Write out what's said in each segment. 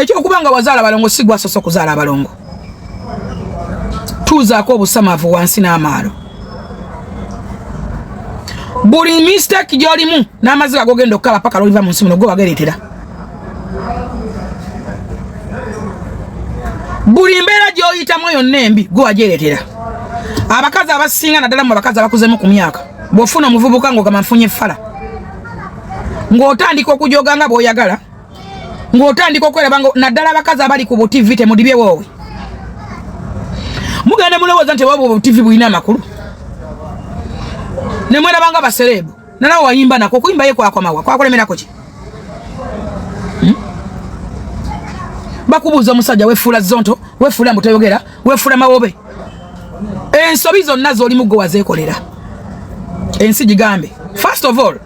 ekyo kubanga wazaala balongo sigwa soso kuzaala balongo tuzaako obusamavu wansi n'amaalo buli mistake gyolimu n'amaziga gogenda okukaba paka lwoliva mu nsi muno gwe wagereetera buli mbeera gy'oyitamu yonna embi gwe wagereetera abakazi abasinga naddala mu bakazi abakuzemu ku myaka bw'ofuna omuvubuka ng'ogamba nfunye effala ng'otandika okujoga nga bw'oyagala ng'otandika okweraba naddala abakazi abali ku butivi temudibye woowe mugenda mulowooza nti wabwe obutivi bulina amakulu ne mweraba nga basereebu nalawo wayimba nako okuyimba ye kwakomawa kwakulemerako ki bakubuuza omusajja wefuula zonto wefuula mutayogera wefuula mawobe ensobi zonna z'olimu gwe wazeekolera ensi gigambe first of all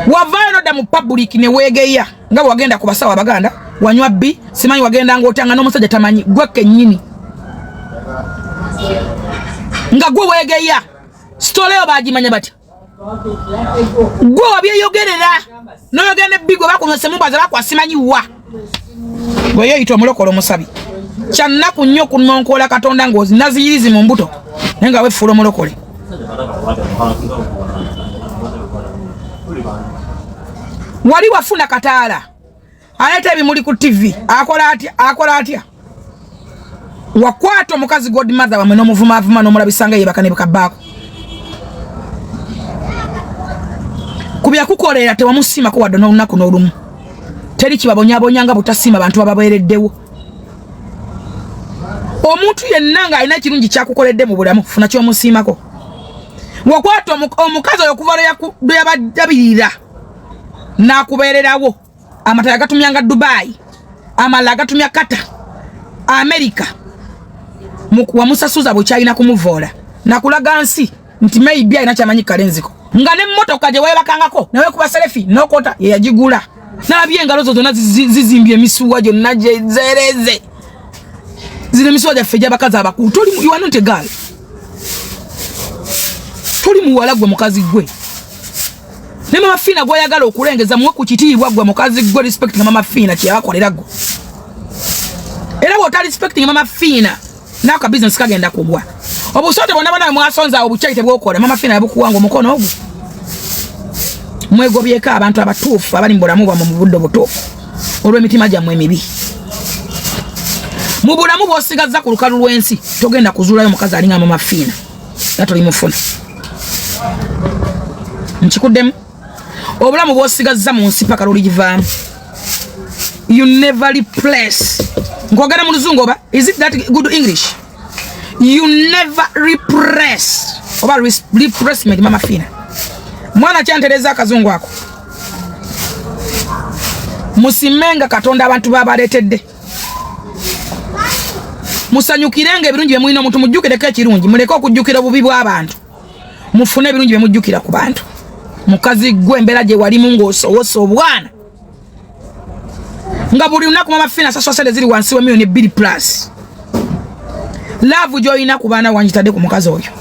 wavaayo nodda mu public ne weegeya nga wagenda ku basawo abaganda wanywa bbi simanyi wagenda ng'otanga n'omusajja tamanyi gwe kennyini nga gwe weegeya sitoleyo bagimanya batya gwe wabyeyogerera n'oyogenda ebbi gwe bakunosemubaza bakwasimanyiwa gwe yoyita omulokola omusabi kyannaku nnyo kunonkoola katonda ng'ozinaziyirizi mu mbuto naye nga wefuula omulokole wali wafuna kataala aleeta ebimuli ku TV akola atya wakwata omukazi godmother wamwe n'omuvumaavuma n'omulabisanga yebaka ne bukabbaako ku byakukolera tewamusiimako wadde n'olunaku n'olumu teri kibabonyabonyanga butasiima bantu bababeereddewo omuntu yenna ng'alina ekirungi kyakukoledde mu bulamu funa ky'omusiimako wakwata omukazi oyo okuva lwe yabajabirira n'akubeererawo amatala gatumyanga Dubai amalala gatumya Kata America wamusasuza bukyalina kumuvoola nakulaga nsi nti maybe alina kyamanyi kalenziko nga n'emmotoka gye weebakangako nawe kuba selefi n'okota ye yagigula n'abye engalo zo zonna zizimbye emisuwa gyonna gye zeereze zino emisuwa gyaffe gy'abakazi abakulu you are not a girl toli muwala gwe mukazi gwe ne mama Fina gw'oyagala okulengeza muwe ku kitiibwa gwe mukazi gwe respect na mama Fina kyeyabakolera gwe era bw'ota respecting mama Fina n'aka business kagenda kugwa obusote bonna bana mwasonza obukyali tebwokola mama Fina yabukuwanga omukono ogwo mwegobyeko abantu abatuufu abali mu bulamu bwammwe mu budde obutuufu olw'emitima gyammwe emibi mu bulamu bw'osigazza ku lukalu lw'ensi togenda kuzuulayo mukazi alinga mama Fina nga tolimufuna nkikuddemu obulamu bw'osigazza mu nsi paka lw'oligivaamu you never replace ngogera mu luzungu oba is it that good English you never repress oba repressment mama Fina mwana kyantereza akazungu ako musimenga katonda abantu babaleetedde musanyukirenga ebirungi bye mulina omuntu mujjukireko ekirungi muleke okujjukira obubi bw'abantu mufune ebirungi bye mujjukira ku bantu mukazi gwe embeera gye walimu ng'osowosa obwana nga buli lunaku mama Fina asasula sente ziri wansi wa million 2+ laavu gy'olina ku baana wanjitadde ku mukazi oyo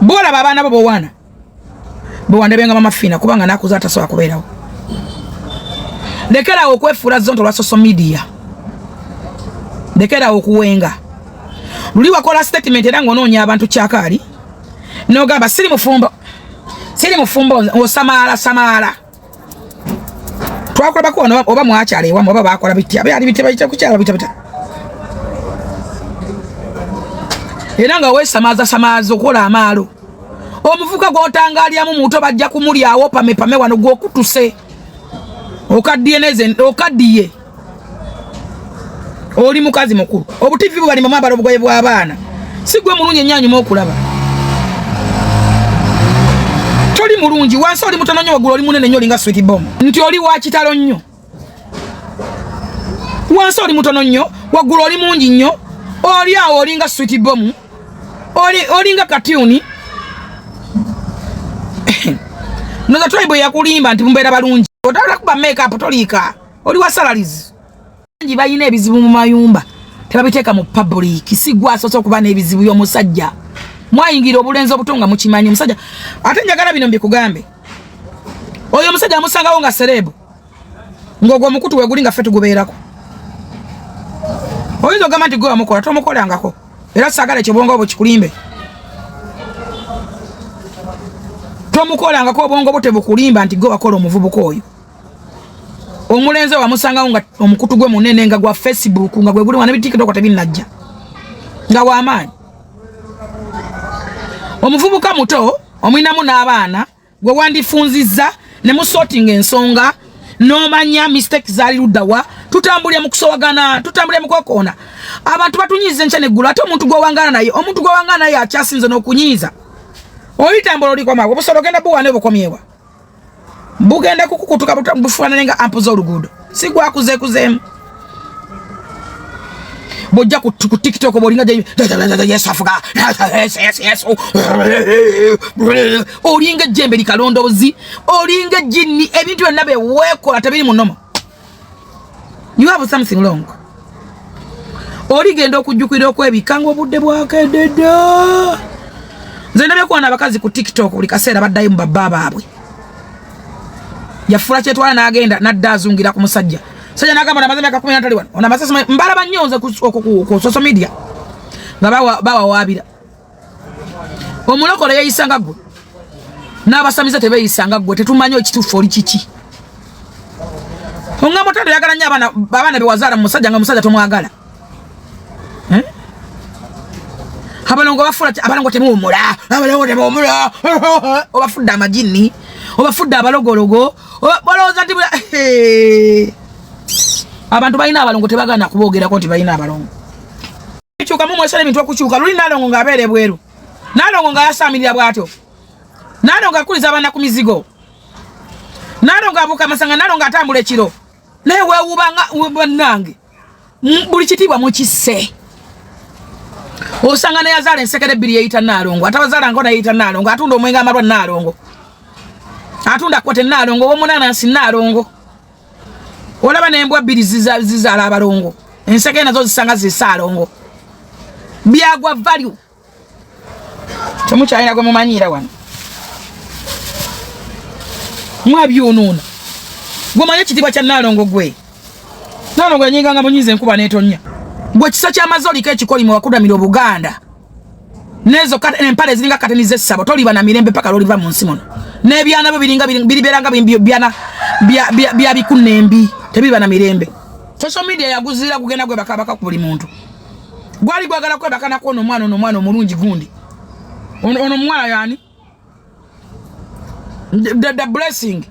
bolaba abaana bo bowaana bewandebenga mama Fina kubanga nakuza atasobola kubeerawo lekerawo okwefuula zonto lwa social media lekerawo okuwenga luli wakola statement era ng'onoonya abantu kyakaali n'ogamba siri mufumbo osamaala twakola bakuwano oba mwakyala ewamu oba bakola bitya byali bitya kukyala bitya era nga weesamaaza okola amaalo omuvuka gw'otangaalyamu muto bajja kumulyawo pame wano gw'okutuse okaddiye oli mukazi mukulu obutivi bubali mamabala obugoye bw'abaana si gwe mulungi ennyanyuma okulaba toli mulungi wansi oli mutono nnyo waggulu oli munene nnyo olinga sweet bomb nti oli wa kitalo nnyo wansi oli mutono nnyo waggulu oli mungi nnyo oli awo olinga sweet bomb olinga katuni noza tribe yakulimba nti mumbeera balungi otala kuba make up toliika oli wa salaries nji bayina ebizibu mu mayumba tebabiteeka mu public sigwa asoose okuba n'ebizibu y'omusajja mwayingira obulenzi obutonga mukimanyi omusajja ate njagala bino mbikugambe oyo musajja amusangawo nga serebu ng'ogwo omukutu weguli nga ffe tugubeerako oyinza ogamba nti gwe wamukola tomukolangako era saagala ekyo bwongo bwo kikulimbe tomukolangako obwongo bwo tebukulimba nti gwe wakola omuvubuka oyo omulenzi wamusangawo nga omukutu gwe munene nga gwa Facebook nga gwe guli wana TikTok tebinnajja nga w'amaanyi omuvubuka muto omwinamu n'abaana gwe wandifunzizza ne musortinga ensonga n'omanya mistake zaali luddawa tutambulira mu kusowagana tutambulira mu kwokoona abantu batunyiiza enkya neggulu ate omuntu gw'owangana naye akyasinze n'okunyiiza oyitambula olikoma obusolo genda buwane obukomyewa bugenda kukukutuka bufaanane nga ampu z'oluguudo si gwakuzeekuzeemu bojja ku TikTok bolinga yes afuga yes olinga jembe likalondoozi olinga jinni ebintu byonna beweekola tebiri munomo you have something wrong oligenda okujjukira okwebikanga obudde bwakedede nze ndabye abakazi ku TikTok buli kaseera baddayo mu babba baabwe yafula kyetwala n'agenda nadda azungira ku musajja sajja n'agamba namaze myaka 10 natali wano ona masasi mbalaba nnyo nze ku social media nga bawawaabira omulokole yeeyisanga ggwe n'abasamiza tebeeyisanga ggwe tetumanyi ekituufu oli kiki ongamba otando yagala nnyo abaana bewazaala mu musajja nga musajja tomwagala abalongo bafula abalongo temuwumula obafudde amajini obafudde abalogologo balowooza nti abantu balina abalongo tebagana kuboogerako nti balina abalongo kyuka mu mwesala ebintu okukyuka luli nalongo ng'abeere bweru nalongo nga yasaamirira bw'atyo nalongo akuliza abaana ku mizigo nalongo abuuka amasanga nalongo atambula ekiro naye weewubanga bannange buli kitiibwa mukisse osanga neyazaala ensekere 2 yeyita nalongo atabazaala ngo nayeyita nalongo atunda omwenge amalwa nalongo atunda kote nalongo omunanasi nalongo olaba n'embwa 2 zizaala abalongo ensekere nazo zisanga zisaalongo byagwa value temukyalina gwe mumanyiira wano mwabyunuuna gwe manye ekitiibwa kya nalongo gwe nalongo yanyinganga munyize enkuba n'etonnya gwe kisa ky'amazoliko ekikoli mu wakudamira Obuganda nezo empale ziringa kateni z'essabo toliba na mirembe paka loliva mu nsi muno n'ebyana byo biringa biriberanga byana bya bikunembi tebiba na mirembe social media yaguzira kugenda gwe bakabaka ku buli muntu gwali gwagala kwebaka nako ono mwana omulungi gundi ono mwana yani the blessing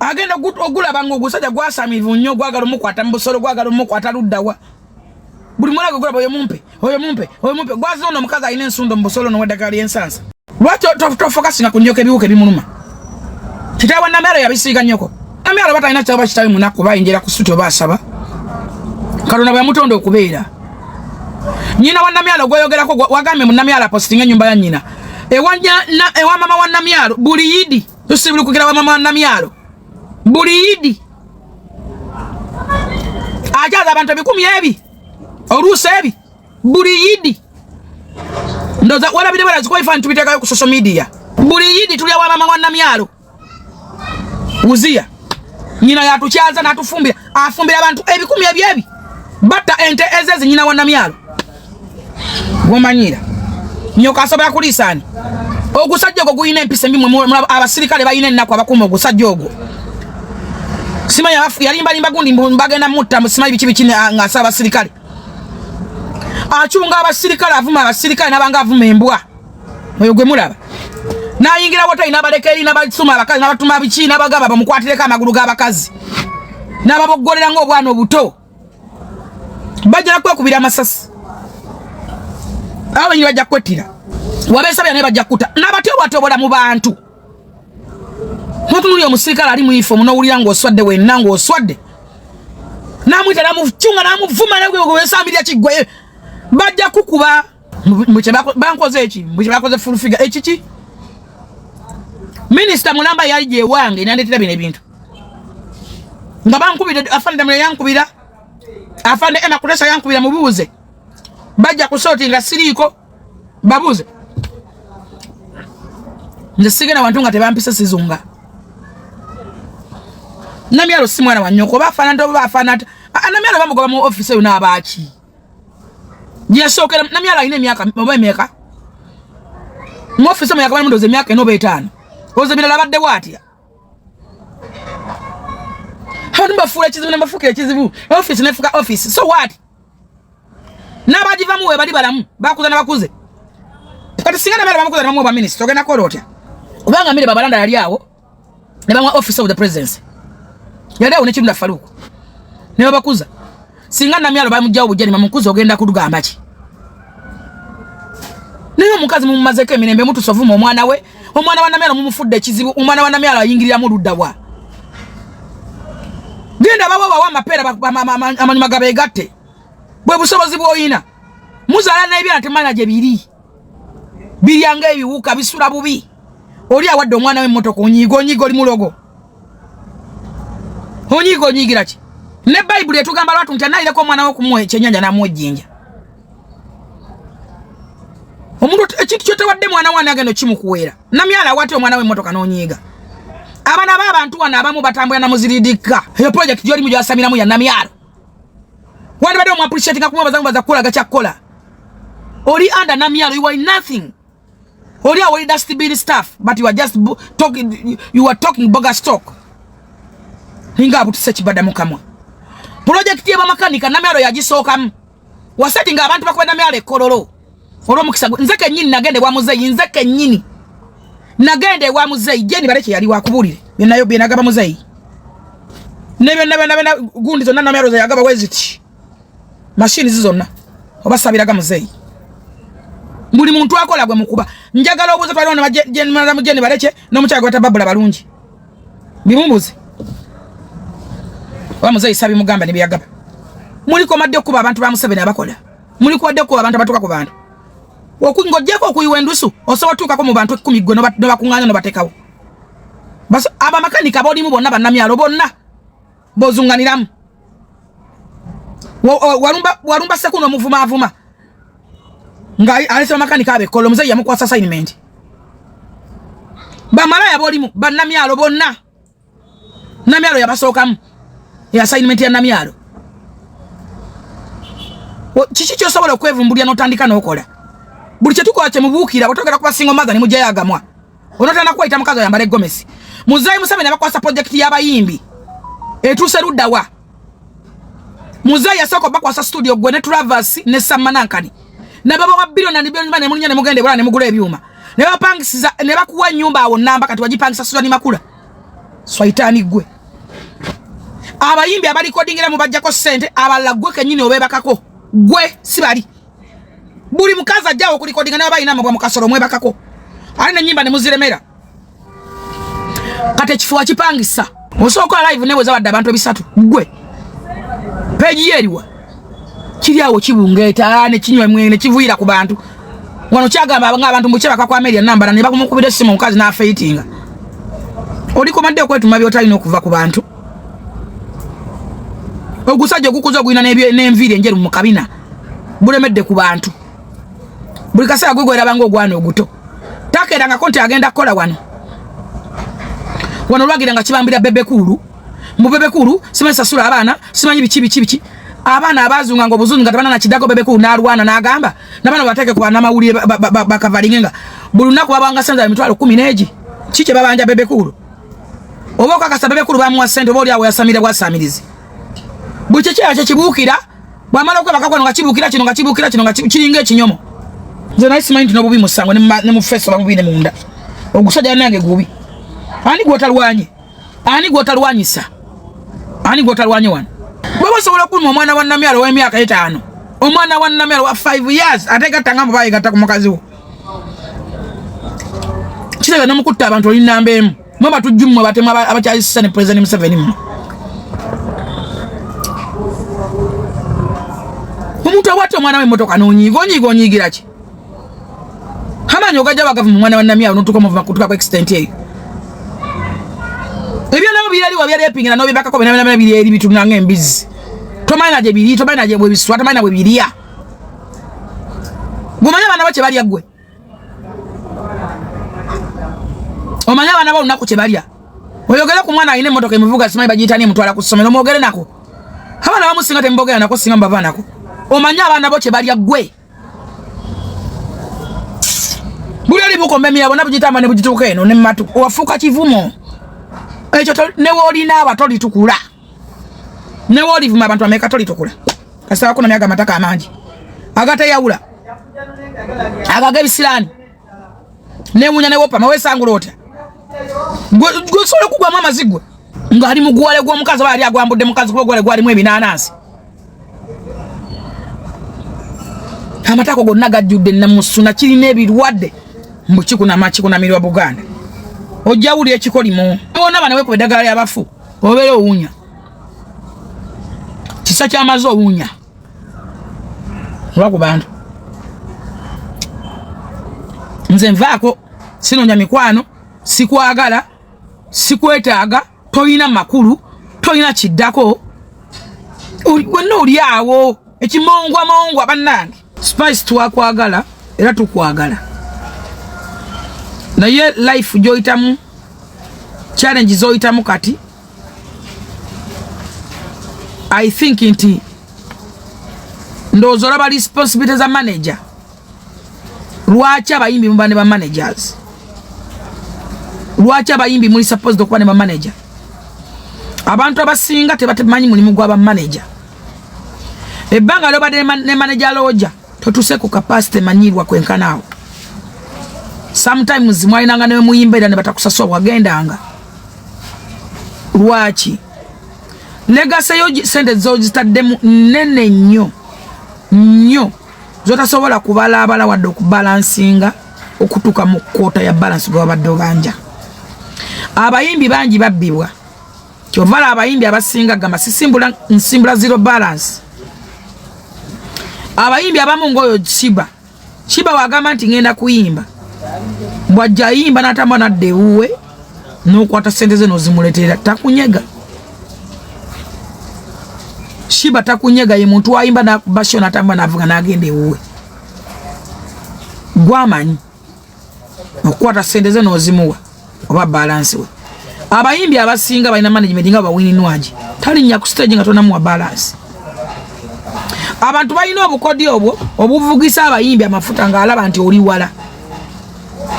agenda ogulaba ng'ogusajja gwasamivu nnyo gwagala omukwata mu busolo gwagala omukwata luddawa buli mwana gugulaba oyo mumpe gwazi ono omukazi alina ensundo mu busolo n'oweddagala ly'ensansa lwaki tofokasinga ku nnyoka ebiwuka ebimuluma kitaawe Namyalo yabisiiga nnyoko Namyalo batalina kyaba kitawe munaku bayingira ku suti oba asaba Katonda bwe yamutonda okubeera nyina wa Namyalo gweyogerako wagambye mu Namyalo apostinga ennyumba ya nnyina ewa mama wa Namyalo buli yidi tusibulukukira wa mama wa Namyalo buli yidi ajaza abantu 10 oluusi ebi buli yidi ndoza walabire bala zikoifa ntubitekayo ku social media buli yidi tulya wa mama wa Namyalo uzia nyina yatukyaza natufumbira afumbira abantu 10 ebi batta ente ezezi nyina wa Namyalo gomanyira nyoka asobola kulisani ogusajja ogwo guyina empisa mbi abasirikale bayina ennaku abakuma ogusajja ogwo simanya yalimbalimba gundi mbagenda mutta musimanyi biki ngasa abasirikale achunga abasirikale avuma abasirikale nabanga avuma embwa oyo gwe mulaba nayingira wota ina balekeri nabasuma abakazi nabatuma biki nabagaba bamukwatireko amagulu g'abakazi nababogolera ng'obwana obuto bajja kwekubira amasasi abanyira bajja kwetira wabesabya ne bajja kuta nabatobatobola mu bantu mutunuli omusirikale ali mu uniform n'owulira ng'oswadde wenna ng'oswadde namwita namuchunga namuvuma nawe wesambirya kigwe bajja kukuba bankoze eki bakoze full figure ekiki minister mulamba yali je wange nandetera bino ebintu nga bankubira afande mwe yankubira afande ema kulesa yankubira mubuuze bajja kusoti nga siriko babuuze nze sigena wantu nga tebampisa sizunga Namyalo si mwana wa nnyoko bafana ndo bafana Namyalo bamugoba mu office yo n'abaaki Yasokera Namyalo ine myaka oba emeka mu office mu yakaba mundoze myaka eno betano oze bilala badde watya Hanu bafula kizibu ne bafukira kizibu office nefuka office so what Nabajiva muwe bali balamu bakuza nabakuze kati singana bali bamukuza namu ba minister ogenda kolotya kubanga mire babalanda yali awo ne bamwa office of the presidency yali awo ne Kirunda Faruku ne bakuza singana Namyalo bamujjawo bujjani mamukuza ogenda kudugamba ki Niyo mukazi mumazeke mirembe mutu sovuma omwana we omwana wa Namyalo mumufudde kizibu omwana wa Namyalo ayingirira mu ludda wa Genda baba wa mapera amanyuma gabe gatte bwe busobozi bwoyina muzala na ebya ntemanya je biri yanga ebiwuka bisula bubi oli awadde omwana we moto ko nyigo oli mulogo onyigo nyigira ki ne Bible etugamba lwatu ntanayire ko omwana we kumwe kyenyanja na mwejinja omuntu ekintu kyote wadde mwana wana agendo kimukuwera Namyalo wati omwana we moto kanonyiga abana b'abantu wana abamu batambula na muziridika eyo project joli mujo asamiramu ya Namyalo wandi bade omu appreciating akumwa bazangu bazakola gachakola oli under Namyalo you are nothing oli awoli dusty bin stuff but you are just talking bogus talk hinga abutu sechi bada mukamwa project yeba makanika Namyalo yagisookamu wasettinga abantu bakwenda Namyalo ekololo olwo mukisago nzeke nyini nagende wa muzeyi nzeke nyini nagende wa muzeyi jeni bareke yali wakubulire binayo binagaba muzeyi nebe gundi zonna Namyalo yagaba weziti machine zizonna obasabiraga muzeyi buli muntu akola gwe mukuba njagala obuze twali ona jeni bareke no muchaga batababula balungi bimumuze wa muzeyi sabi mugamba nibiyagaba muliko madde kuba abantu ba Museveni abakola muliko adde kuba abantu batuka ku bantu okungojjeko okuyiwendusu osobola tuka ko mu bantu 10 gwe no bakunganya no batekawo bas aba makanika bolimu bonna ba Namyalo bonna bozunganiramu warumba sekuno muvuma nga alise makanika abe kolo muzeyi yamukwasa assignment ba malaya bolimu ba Namyalo bonna Namyalo yabasookamu ya assignment ya Namyalo chichi kyosobola okwevumbulya n'otandika n'okola buli kyetukola kyemubuukira bwotogera kuba single mother ne mujayagamwa onotana kwayita mukazi yambale Gomesi muzeyi Museveni abakwasa project y'abayimbi etuuse ludda wa muzeyi yasoko bakwasa studio gwe ne Travers ne Samanankani ne baba wa bilioni ne bilioni ne munya ne mugende bwana ne mugula ebyuma ne bapangisiza ne bakuwa nyumba awo namba kati wajipangisa sura ni makula swaitani gwe abayimbi abali kodingira mu bajjako sente abala gwe kenyini obebakako gwe sibali buli mukaza ajjawo kulikodinga ne abayina mabwa mukasoro mwebakako alina nyimba ne muziremera kate kifuwa kipangisa osoko live ne weza abantu ebisatu gwe page yeriwa kiriawo kibungeeta ne kinywa mwene kivuira ku bantu wano kyagamba abantu mbucheba kwa Amelia namba ne bakumukubira simu mukazi na feitinga oliko madde okwetuma byotali okuva ku bantu ogusajja okukuza gwina n'enviri enjeru mu kabina bulemedde ku bantu buli kaseera gwegwera bango ogwana oguto takera nga konti agenda kola wano lwagira nga kibambira bebekulu mu bebekulu simanyi sasula abaana simanyi bichi abaana abazunga ngo buzunga tabana na kidako bebekulu n'alwana n'agamba nabana bateke kwa namawulire bakavalinga bulunaku babanga sanza emitwalo 10 neji kike babanja bebekulu oboka kasa bebekulu bamuwa sente boli awo yasamira bwasamirizi buche kya kibuukira bwamala okwe bakakwa nga kibuukira kino nga kiringa ekinyomo nze naye simanyi nti n'obubi musango ne mu feso bamubi ne munda ogusajja nange gubi ani gwotalwanyisa ani gwotalwanye wano bwaba osobola okuluma omwana wa Namyalo w'emyaka 5 omwana wa Namyalo wa 5 years ategattanga mubayegatta ku mukazi wo kitebe n'omukutta abantu oli namba emu mwe batujjumwe batemu abakyayisisa ne President Museveni muno omuntu awate omwana w'emmotoka n'onyigira ki hamanyi ogajja bagavumu omwana wa Namyalo n'otuuka kutuuka ku extent eyo ebyo nabo biraliwa byalepingira n'obibakako bina biri eri bitunanga embizi tomanyi naje biri tomanyi naje bwe biswa tomanyi nabwe biriya gumanya abana bakye balya gwe omanya abana ba lunaku kye balya oyogera ku mwana ayine motoka emuvuga simanyi bagiyitani mutwala ku ssomero mwogere nako abaana bamusinga tembogera nako singa mbava nako omanya abaana bo kye balya ggwe buli ali bukombe miyabo nabugitamba ne bugituuka eno ne matu wafuuka kivumo ekyo ne woolina abatoli tukula ne woolivuma abantu ameka toli tukula kasaba kuna myaga mataka amangi agateyawula agaga ebisiraani ne munya ne wopa mawesangula otya gwe solo kugwamu amazigwe nga ali mugwale gw'omukazi oba ali agwambudde mukazi kuba gwale gwalimu ebinaanansi amatako gonna gajjudde namusuna kirina ebirwadde mbukikunamirwa Buganda ojjawuli ekikolimu bona bana wekuba eddagala lyabafu obeera owunya kisa kyamaze owunya oba ku bantu nze nvaako sinonya mikwano sikwagala sikwetaaga toyina makulu toyina kiddako gwenna oli awo ekimongwamongwa bannange Spice twakwagala era tukwagala naye life gyoyitamu challenge zoyitamu kati I think nti ndowooza olaba responsibility za manager lwaki abayimbi muba ne ba managers lwaki abayimbi muli supposed okuba ne ba manager abantu abasinga tebatemanyi mulimu gw'aba manager ebbanga lyobadde ne manager looja totuse ku capacity manyirwa kwenkanaawo sometimes mwayinanga ne muyimba era ne batakusaswa wagendanga lwaki legacy yo sente zo zitaddemu nene nnyo zotasobola kubalabala wadde okubalansinga okutuuka mu kwota ya balance gwe babadde obanja abayimbi bangi babbibwa kyovala abayimbi abasinga gamba nsimbula zero balance abayimbi abamu ngoyo Shiba wagamba nti ngenda kuyimba bwajja yimba natamba nadde uwe n'okwata sente ze nozimuleetera takunyega Shiba takunyega ye muntu ayimba na basho natamba navuga nagende uwe gwamanyi okwata sente ze nozimuwa oba balance we abayimbi abasinga balina management nga bawini nwaji talinnya ku stage nga tonamuwa balance abantu balina obukodi obwo obuvugisa abayimbi amafuta nga alaba nti oli wala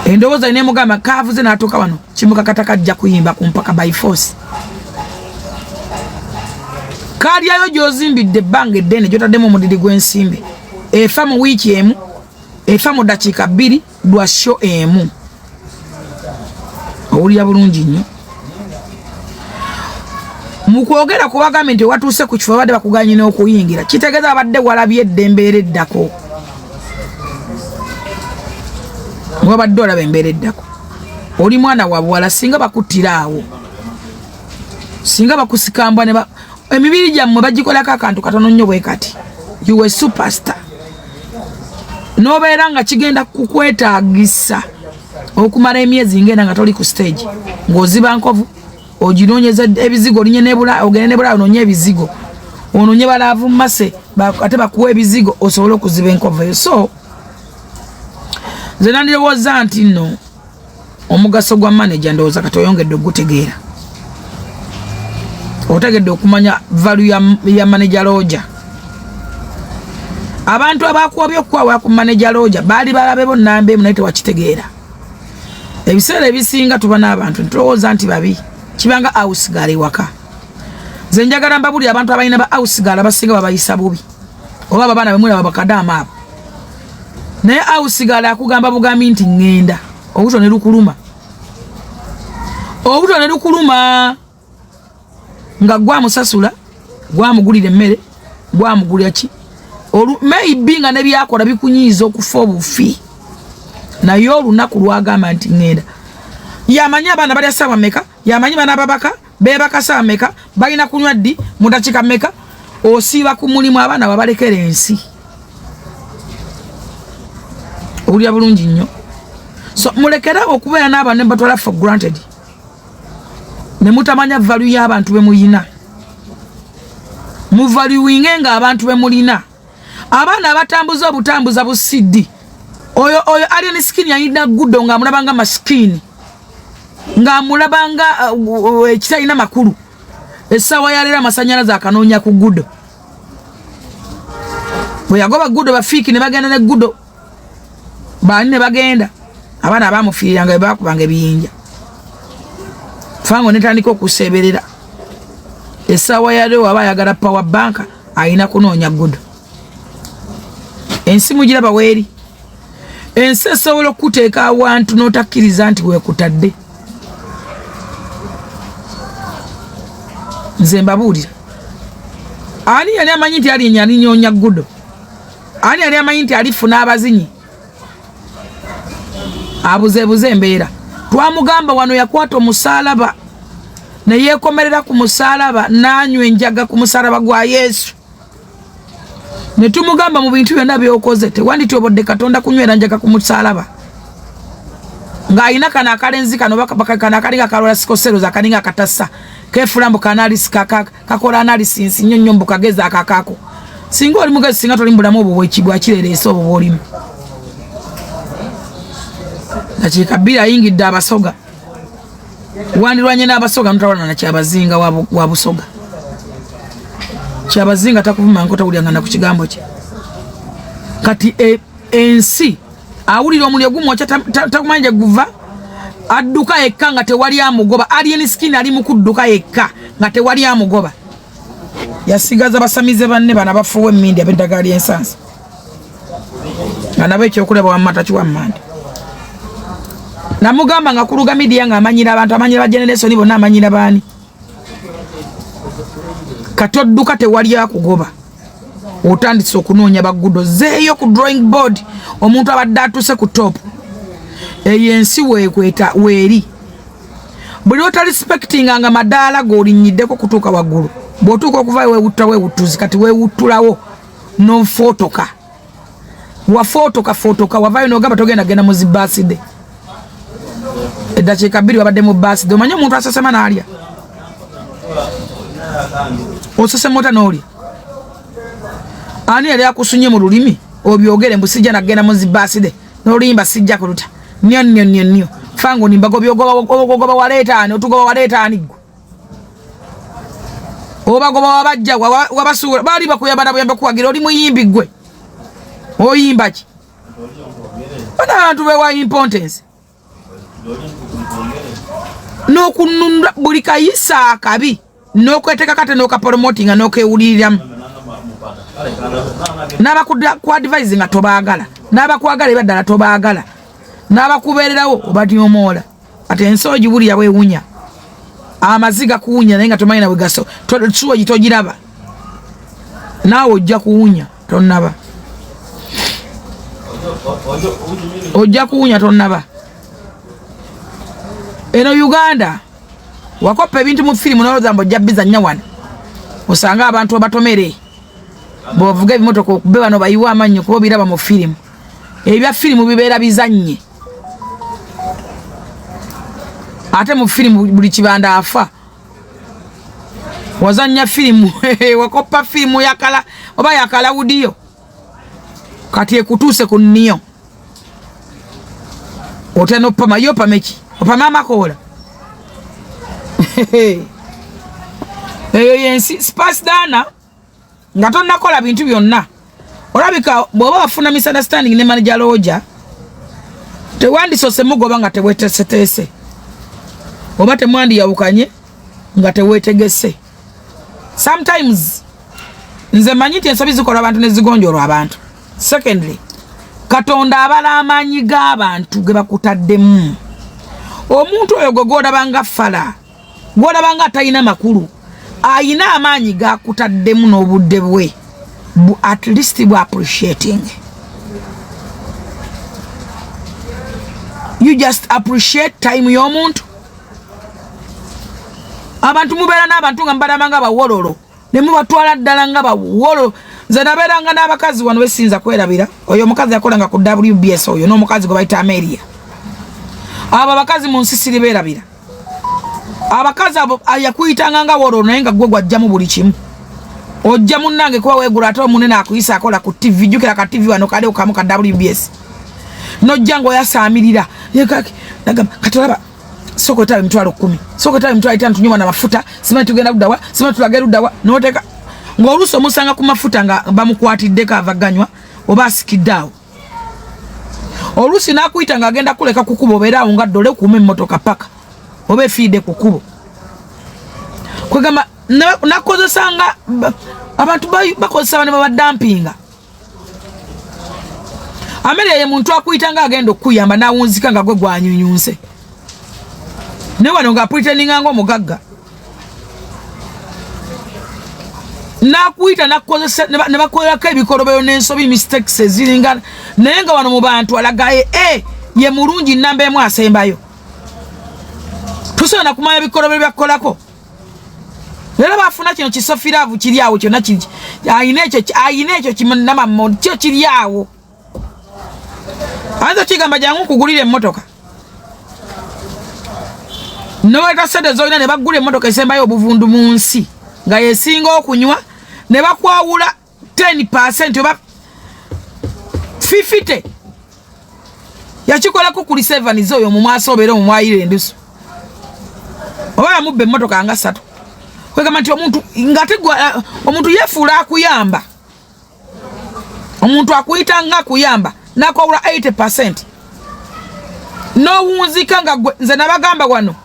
endowooza ine mugamba kaavuze n'atuuka wano kimuka katakajja kuyimba ku mpaka by force kalyayo gy'ozimbidde ebbanga eddene gy'otaddemu omudidi gw'ensimbi efa mu wiiki emu efa mu dakiika 2 lwa sho emu owulira bulungi nnyo mukwogera kubagambe nti watuuse ku kifo badde bakuganye n'okuyingira kitegeeza abadde walabye eddembe eddako wabadde olaba embeera eddako oli mwana wa buwala singa bakuttira awo singa bakusikambwa emibiri gyammwe bagikolako akantu katono nnyo bwe kati you were superstar n'obeera nga kigenda kukwetaagisa okumala emyezi ngenda nga toli ku stage ng'oziba nkovu oginoonyeza ebizigo olinye nebula ogende nebula ononye ebizigo ononye balaavu mmase ate bakuwa ebizigo osobole okuziba enkovu eyo so nze nandirowooza nti nno omugaso gwa manager ndowooza kati oyongedde okugutegeera otegedde okumanya value ya manager looja abantu abakuwabya okukwawula ku manager looja baali balabe bonnamba emu naye tewakitegeera ebiseera ebisinga tuba n'abantu ntulowooza nti babi kibanga housegala ewaka nze njagala mbabuli abantu abalina ba housegala abasinga babayisa bubi oba abaana bemulaba bakadaama abo naye housegala akugamba bugambi nti ŋŋenda obuto ne lukuluma nga gwamusasula gwamugulira emmere gwamugulira ki maybe nga nebyakola bikunyiiza okufa obufi naye olunaku lwagamba nti ŋŋenda yamanyi abaana balya ssaawa meka yamanyi bana babaka bebaka ssaawa meka balina kunywa ddi mu dakiika meka osiiba ku mulimu abaana babalekera ensi owulira bulungi nnyo so mulekera okubeera n'abantu ne batwala for granted ne mutamanya value y'abantu be muyina muvaluinge nga abantu be mulina abaana abatambuza obutambuza busiddi oyo alien skin yalina guddo nga mulabanga maskini nga mulabanga kitalina makulu essawa yalera amasanyalaze akanoonya ku Gudo bwe yagoba Gudo bafiiki ne bagenda ne Gudo baani ne bagenda abaana abamufiiranga bwe bakubanga ebiyinja fango netandika okuseberera essawa yalero aba ayagala power bank ayina kunoonya Gudo ensi mugiraba weeri ensi esobola okuteeka awantu n'otakkiriza nti weekutadde nze mbabuulira ani yali amanyi nti alinnyoonya Gudo ani yali amanyi nti alifuna abazinyi abuzeebuze embeera twamugamba wano yakwata omusaalaba ne yeekomerera ku musaalaba n'anywa enjaga ku musaalaba gwa Yesu ne tumugamba mu bintu byonna by'okoze tewanditobodde Katonda kunywera njaga ku musaalaba ng'ayina kana akalenzi kano kana akalinga kalola sikosero za kaninga katassa kefulambo kanalisi kakola analysis nnyonnyo mbukageza akakako singa oli mugezi singa toli mbulamu obwo bwekigwa kirereese obwo bwolimu nakikabira ayingidde abasoga wandirwanye n'abasoga notawulana nakyabazinga wa busoga kyabazinga takuvuma nkotawulyangana ku kigambo kye kati ensi awulira omuliro gumwokya takumanya guva adduka yekka nga tewali amugoba alien skin ali mu kudduka yekka nga tewali amugoba yasigaza basamize banne bana bafuwe mmindi ab'eddagala ly'ensansa nga nabo ekyokulaba wammata kiwammande namugamba nga kuluga midiya nga amanyira abantu amanyira ba generation bonna amanyira baani kati odduka tewali akugoba otandise okunoonya Bagudo zeeyo ku drawing board omuntu abadde atuse ku top eyo ensi weekweta weeri buli otarespecting nga madaala g'olinyiddeko kutuuka waggulu bw'otuuka okuva weewutta weewuttuzi kati weewuttulawo nofotoka wafotoka wavaayo n'ogamba togenda genda mu zibaaside eddakiika 2 wabadde mu baaside omanyi omuntu asesema n'alya osesema ota n'olya ani yali akusunye mu lulimi obyogere mbu sijja nagenda mu zibaaside n'oluyimba sijja kuluta nyo fango nimbago byogoba waleetaani otugoba waleetaani gwe obagoba wabajja wabasuula baali bakuyamba nabuyamba kuwagira oli muyimbi gwe oyimba ki bana abantu bewa importance n'okununda buli kayisa akabi n'okweteeka kate n'okapromotinga n'okewuliriramu n'abakuadvise nga tobaagala n'abakwagala ebaddala tobaagala n'abakubeererawo obatyomoola ate ensi ogibulira bwewunya amaziga kuwunya naye nga tomanyina bwegaso suwa gitogiraba naawe ojja kuwunya tonnaba ojja kuwunya tonnaba eno Uganda wakoppa ebintu mu firimu noloza mbu ojja bizannya wano osanga abantu abatomere bw'ovuga ebimotoka okube bano bayiwa amannyo kuba biraba mu firimu ebya firimu bibeera bizannye ate mu firimu buli kibanda afa wazanya firimu wakoppa firimu yakala oba yakala wudiyo kati ekutuuse ku nniyo otena opama yopameki opama amakoola eyo yensi spasdana nga tonnakola bintu byonna olabika bw'oba wafuna misunderstanding ne manager Roger tewandisose mugoba nga teweteseteese oba temwandi yawukanye nga tewetegese sometimes nze manyi nti ensobi zikola abantu ne zigonjoolwa abantu secondly Katonda abala amaanyi g'abantu ge bakutaddemu omuntu oyo gwe gw'olabanga fala gw'olabanga atalina makulu ayina amaanyi g'akutaddemu n'obudde bwe at least bwe appreciating you just appreciate time y'omuntu abantu mubeera n'abantu nga mubalabanga bawololo ne mubatwala ddala nga bawololo nze nabeeranga n'abakazi wano besinza kwerabira oyo omukazi yakolanga ku WBS oyo n'omukazi gwe bayita Amelia abo abakazi mu nsi siri beerabira abakazi abo yakuyitanga nga wololo naye nga gwe gwajjamu buli kimu ojja munnange kuba weegula ate omunene akuyisa akola ku TV jjukira ka TV wano kale okamu ka WBS nojja ng'oyasaamirira katolaba soko tawe mtwalo 10 soko tawe mtwalo 5 tunyuma na mafuta simanyi tugenda ludawa simanyi tulage ludawa noteka ng'oluusi omusanga ku mafuta nga bamukwatidde kavaganywa oba asikiddeawo oluusi n'akuyita ng'agenda kuleka ku kkubo obeera awo nga ddole kuuma emmotoka paka oba efiidde ku kkubo kwegamba nakozesanga abantu bakozesa bane babadampinga amere ye muntu akuyita ng'agenda okuyamba n'awunzika nga gwe gwanyunyunse ne wano ng'apuliteninga ng'omugagga nakuyita nakozesa ne bakolerako ebikolobero n'ensobi mistakes eziringa naye nga wano mu bantu alagaye ye mulungi nnamba emu asembayo tusobola nakumanya ebikolobero byakukolako leero bafuna kino kisofiraavu kiri awo kyonna ayina ekyo kinamammo kyo kiri awo ayinza kigamba jangu kugulira emmotoka noweta sente zolina ne bagula emmotoka esembayo obuvundu mu nsi nga yesinga okunywa ne bakwawula 10% oba 50 yakikolako kuli 7 zoyo mu maaso obeera omumwayire endusu oba yamubba emmotoka nga 3 kwegamba nti omuntu yefuula akuyamba omuntu akuyita nga akuyamba nakwawula 80% n'owunzika nga gwe nze nabagamba wano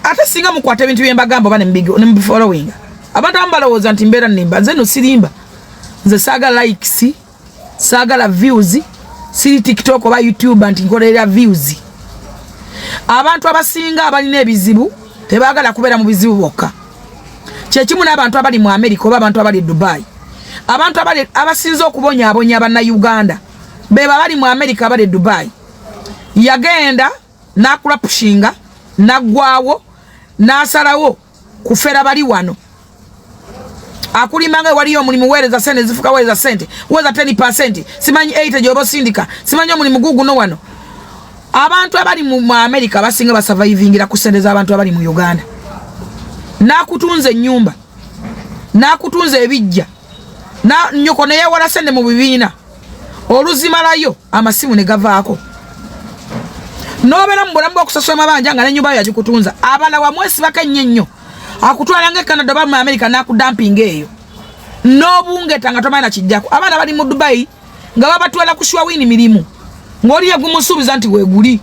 ate singa mukwata ebintu byembagamba oba nemubifollowinga abantu abamu balowooza nti mbeera nimba nze no sirimba nze saagala likes saagala views siri TikTok oba YouTube nti nkolerera views abantu abasinga abalina ebizibu tebaagala kubeera mu bizibu bokka kyekimu n'abantu abali mu America oba abantu abali Dubai abantu abasinza okubonyaabonya abannayuganda beba bali mu America abali Dubai yagenda nakulapushinga naggwawo nasalawo kufera bali wano akulimanga waliyo omulimu weereza sente zifuka weereza sente weza 10% simanyi 8 gyoba sindika simanyi omulimu guguno wano abantu abali mu America basinga basurvivingira ku sente z'abantu abali mu Uganda nakutunze ennyumba nakutunze ebijja na nyoko ne yawala sente mu bibiina oluzimalayo amasimu ne gavaako nobera mu bulamu bw'okusasula mabanja nga n'ennyumba yo yagikutunza abala wamwesibako ennyo akutwala nga Canada ba mu America nakudampinga eyo n'obungeta nga tomanyi nakijjako abaana bali mu Dubai nga babatwala ku shwawini mirimu ng'oli yegumusuubiza nti weeguli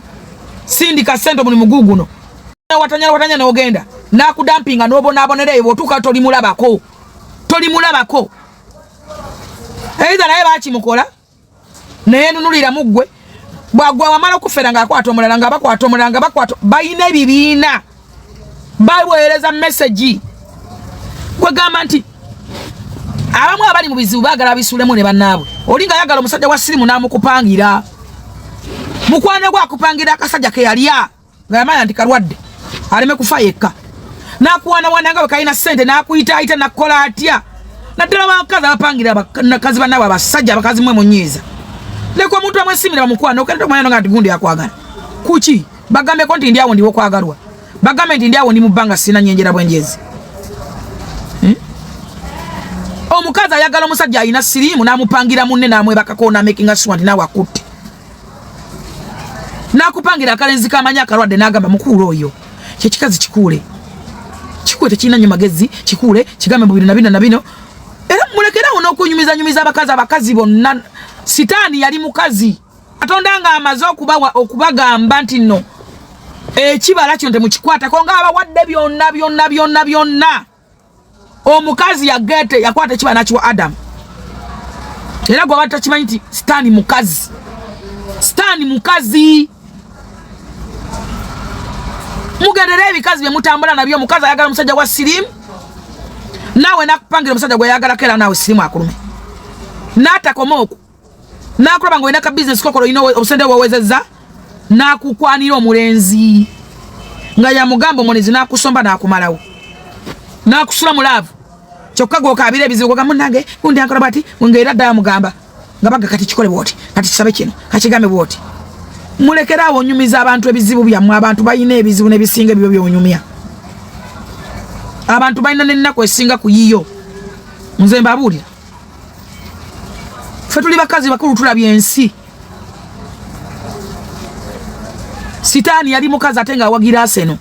sindika sente omulimu guguno watanya n'ogenda nakudampinga n'obonaabonera eyo bw'otuuka tolimulabako eiza naye bakimukola naye nunulira muggwe bwagwa wamala okufera ng'akwata omulala nga bakwata omulala nga bakwata balina ebibiina baweereza message kwegamba nti abamu abali mu bizibu baagala bisuulemu ne bannaabwe oli nga yagala omusajja wa sirimu n'amukupangira mukwano gwe akupangira akasajja ke yalya nga yamanya nti kalwadde aleme kufa yekka n'akuwanawana nga bwe kalina ssente n'akuyitaayita nakukola atya naddala abakazi abapangira abakazi bannaabwe abasajja abakazi mwe munyiiza leko omuntu amwesimira bamukwana okenda omwana nga nti gundi yakwagala kuki bagambeko nti ndi awo ndiwo kwagalwa bagambe nti ndi awo ndi mu bbanga sina nyenjera bwenjezi omukazi ayagala omusajja alina siriimu n'amupangira munne n'amwebakako n'amakinga sure nti naawe akutte n'akupangira akalenzi kamanyi akalwadde n'agamba mukuule oyo kyekikazi kikuule tekirina nnyo magezi kikuule kigambe mu bino na bino era mulekerawo n'okunyumiza abakazi bonna sitaani yali mukazi Katonda nga amaze okubagamba nti nno ekibala kino temukikwatako nga abawadde byonna omukazi yakwata ekibala nakiwa Adamu era gwe abata kimanyi nti sitaani mukazi mugendera ebikazi bye mutambula nabyo omukazi ayagala omusajja wa sirimu naawe nakupangira omusajja gwe yagalako era naawe sirimu akulume n'atakoma okwo nakulaba nga olina ka business kokolo olina obusente bwowezezza nakukwanira omulenzi nga yamugamba omunezi nakusomba nakumalawo nakusula mulaavu kyokka gwokabira ebizibu gogamba munange gundi ankola bati ng'era ddala mugamba nga baga kati kikole bwoti kati kisabe kino kakigambe bwoti mulekerawo onyumiza abantu ebizibu byammwe abantu balina ebizibu n'ebisinga ebyo byonyumya abantu balina n'ennaku esinga ku yiyo nze mbabuulira ffe tuli bakazi bakulu tulabye ensi sitaani yali mukazi ate nga awagira Arsenal